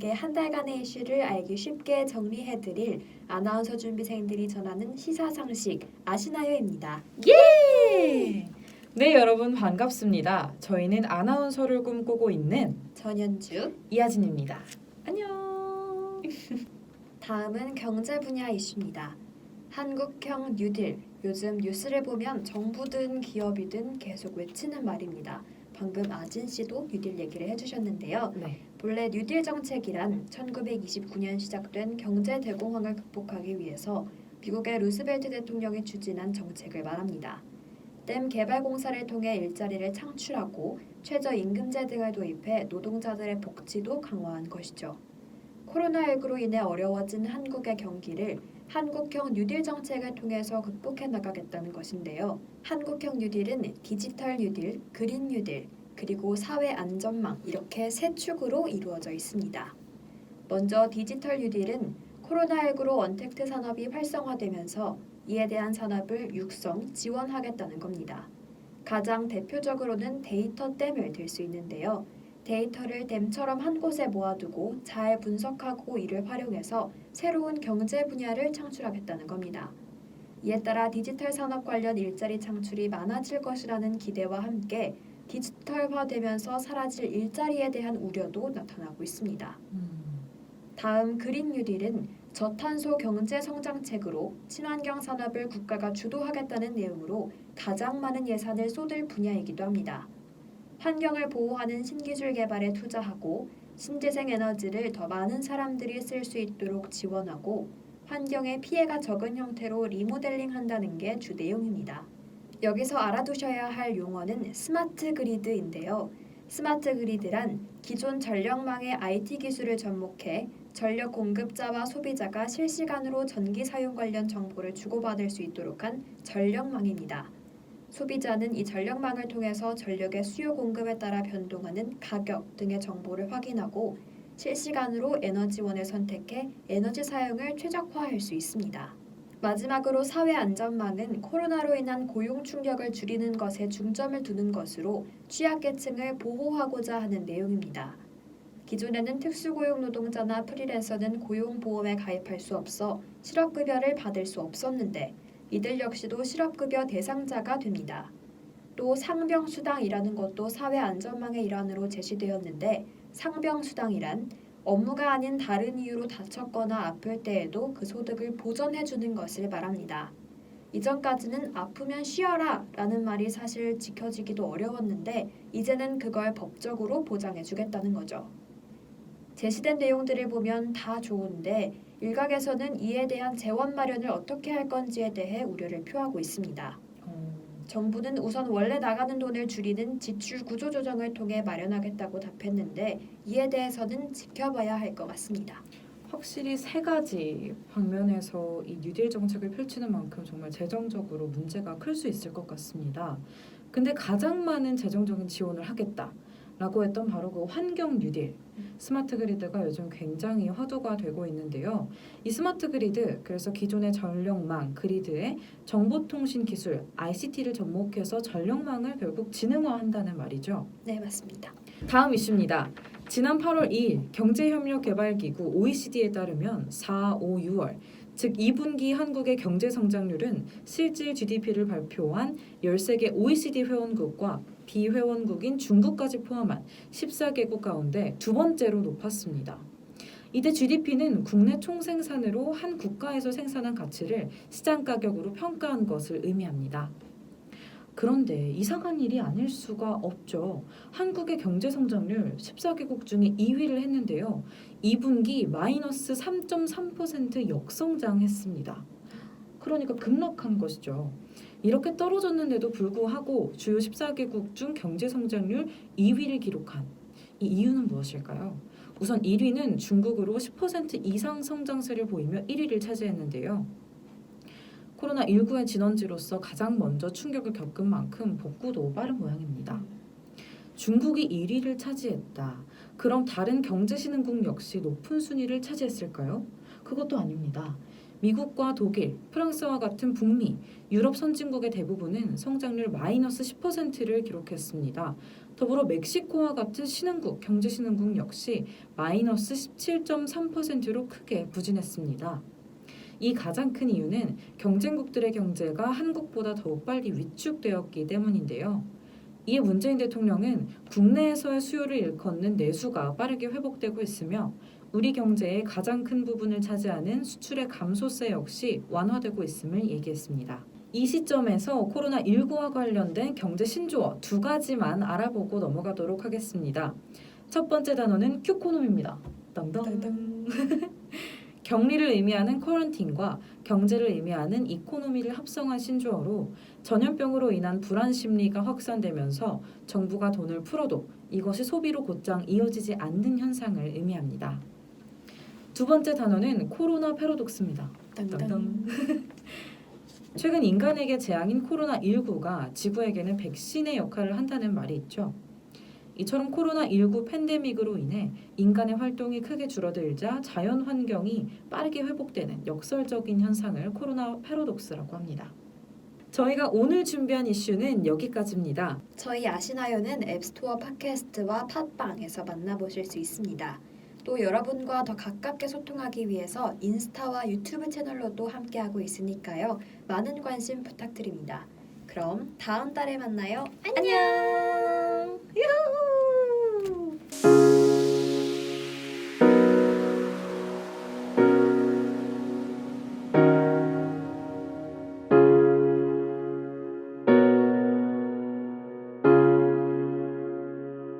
여러분께 한 달간의 이슈를 알기 쉽게 정리해드릴 아나운서 준비생들이 전하는 시사상식 아시나요입니다. 예! 네, 여러분 반갑습니다. 저희는 아나운서를 꿈꾸고 있는 전현주. 이하진입니다. 안녕. 다음은 경제 분야 이슈입니다. 한국형 뉴딜. 요즘 뉴스를 보면 정부든 기업이든 계속 외치는 말입니다. 방금 아진 씨도 뉴딜 얘기를 해주셨는데요. 네. 본래 뉴딜 정책이란 1929년 시작된 경제 대공황을 극복하기 위해서 미국의 루스벨트 대통령이 추진한 정책을 말합니다. 댐 개발 공사를 통해 일자리를 창출하고 최저임금제 등을 도입해 노동자들의 복지도 강화한 것이죠. 코로나19로 인해 어려워진 한국의 경기를 한국형 뉴딜 정책을 통해서 극복해 나가겠다는 것인데요. 한국형 뉴딜은 디지털 뉴딜, 그린 뉴딜, 그리고 사회 안전망 이렇게 세 축으로 이루어져 있습니다. 먼저 디지털 뉴딜은 코로나19로 언택트 산업이 활성화되면서 이에 대한 산업을 육성, 지원하겠다는 겁니다. 가장 대표적으로는 데이터 댐을 들 수 있는데요. 데이터를 댐처럼 한 곳에 모아두고 잘 분석하고 이를 활용해서 새로운 경제 분야를 창출하겠다는 겁니다. 이에 따라 디지털 산업 관련 일자리 창출이 많아질 것이라는 기대와 함께 디지털화되면서 사라질 일자리에 대한 우려도 나타나고 있습니다. 다음 그린 뉴딜은 저탄소 경제 성장책으로 친환경 산업을 국가가 주도하겠다는 내용으로 가장 많은 예산을 쏟을 분야이기도 합니다. 환경을 보호하는 신기술 개발에 투자하고 신재생 에너지를 더 많은 사람들이 쓸 수 있도록 지원하고 환경에 피해가 적은 형태로 리모델링한다는 게 주 내용입니다. 여기서 알아두셔야 할 용어는 스마트 그리드인데요. 스마트 그리드란 기존 전력망의 IT 기술을 접목해 전력 공급자와 소비자가 실시간으로 전기 사용 관련 정보를 주고받을 수 있도록 한 전력망입니다. 소비자는 이 전력망을 통해서 전력의 수요 공급에 따라 변동하는 가격 등의 정보를 확인하고 실시간으로 에너지원을 선택해 에너지 사용을 최적화할 수 있습니다. 마지막으로 사회 안전망은 코로나로 인한 고용 충격을 줄이는 것에 중점을 두는 것으로 취약계층을 보호하고자 하는 내용입니다. 기존에는 특수고용 노동자나 프리랜서는 고용보험에 가입할 수 없어 실업급여를 받을 수 없었는데 이들 역시도 실업급여 대상자가 됩니다. 또 상병수당이라는 것도 사회안전망의 일환으로 제시되었는데 상병수당이란 업무가 아닌 다른 이유로 다쳤거나 아플 때에도 그 소득을 보전해주는 것을 말합니다. 이전까지는 아프면 쉬어라 라는 말이 사실 지켜지기도 어려웠는데 이제는 그걸 법적으로 보장해주겠다는 거죠. 제시된 내용들을 보면 다 좋은데 일각에서는 이에 대한 재원 마련을 어떻게 할 건지에 대해 우려를 표하고 있습니다. 정부는 우선 원래 나가는 돈을 줄이는 지출 구조 조정을 통해 마련하겠다고 답했는데 이에 대해서는 지켜봐야 할 것 같습니다. 확실히 세 가지 방면에서 이 뉴딜 정책을 펼치는 만큼 정말 재정적으로 문제가 클 수 있을 것 같습니다. 근데 가장 많은 재정적인 지원을 하겠다라고 했던 바로 그 환경 뉴딜, 스마트 그리드가 요즘 굉장히 화두가 되고 있는데요. 이 스마트 그리드, 그래서 기존의 전력망 그리드에 정보통신 기술 ICT를 접목해서 전력망을 결국 지능화한다는 말이죠. 네, 맞습니다. 다음 이슈입니다. 지난 8월 2일 경제협력개발기구 OECD에 따르면 4, 5, 6월 즉 2분기 한국의 경제 성장률은 실질 GDP를 발표한 13개 OECD 회원국과 비회원국인 중국까지 포함한 14개국 가운데 두 번째로 높았습니다. 이때 GDP는 국내 총생산으로 한 국가에서 생산한 가치를 시장 가격으로 평가한 것을 의미합니다. 그런데 이상한 일이 아닐 수가 없죠. 한국의 경제 성장률 14개국 중에 2위를 했는데요. 2분기 마이너스 3.3% 역성장했습니다. 그러니까 급락한 것이죠. 이렇게 떨어졌는데도 불구하고 주요 14개국 중 경제 성장률 2위를 기록한 이 이유는 무엇일까요? 우선 1위는 중국으로 10% 이상 성장세를 보이며 1위를 차지했는데요. 코로나19의 진원지로서 가장 먼저 충격을 겪은 만큼 복구도 빠른 모양입니다. 중국이 1위를 차지했다. 그럼 다른 경제신흥국 역시 높은 순위를 차지했을까요? 그것도 아닙니다. 미국과 독일, 프랑스와 같은 북미, 유럽 선진국의 대부분은 성장률 마이너스 10%를 기록했습니다. 더불어 멕시코와 같은 신흥국, 경제 신흥국 역시 마이너스 17.3%로 크게 부진했습니다. 이 가장 큰 이유는 경쟁국들의 경제가 한국보다 더욱 빨리 위축되었기 때문인데요. 이에 문재인 대통령은 국내에서의 수요를 일컫는 내수가 빠르게 회복되고 있으며 우리 경제의 가장 큰 부분을 차지하는 수출의 감소세 역시 완화되고 있음을 얘기했습니다. 이 시점에서 코로나19와 관련된 경제 신조어 두 가지만 알아보고 넘어가도록 하겠습니다. 첫 번째 단어는 큐코놈입니다. 땅땅. 격리를 의미하는 쿼런틴과 경제를 의미하는 이코노미를 합성한 신조어로 전염병으로 인한 불안 심리가 확산되면서 정부가 돈을 풀어도 이것이 소비로 곧장 이어지지 않는 현상을 의미합니다. 두 번째 단어는 코로나 패러독스입니다. 땅땅. 최근 인간에게 재앙인 코로나19가 지구에게는 백신의 역할을 한다는 말이 있죠. 이처럼 코로나19 팬데믹으로 인해 인간의 활동이 크게 줄어들자 자연 환경이 빠르게 회복되는 역설적인 현상을 코로나 패러독스라고 합니다. 저희가 오늘 준비한 이슈는 여기까지입니다. 저희 아시나요는 앱스토어 팟캐스트와 팟빵에서 만나보실 수 있습니다. 또 여러분과 더 가깝게 소통하기 위해서 인스타와 유튜브 채널로도 함께하고 있으니까요. 많은 관심 부탁드립니다. 그럼 다음 달에 만나요. 안녕!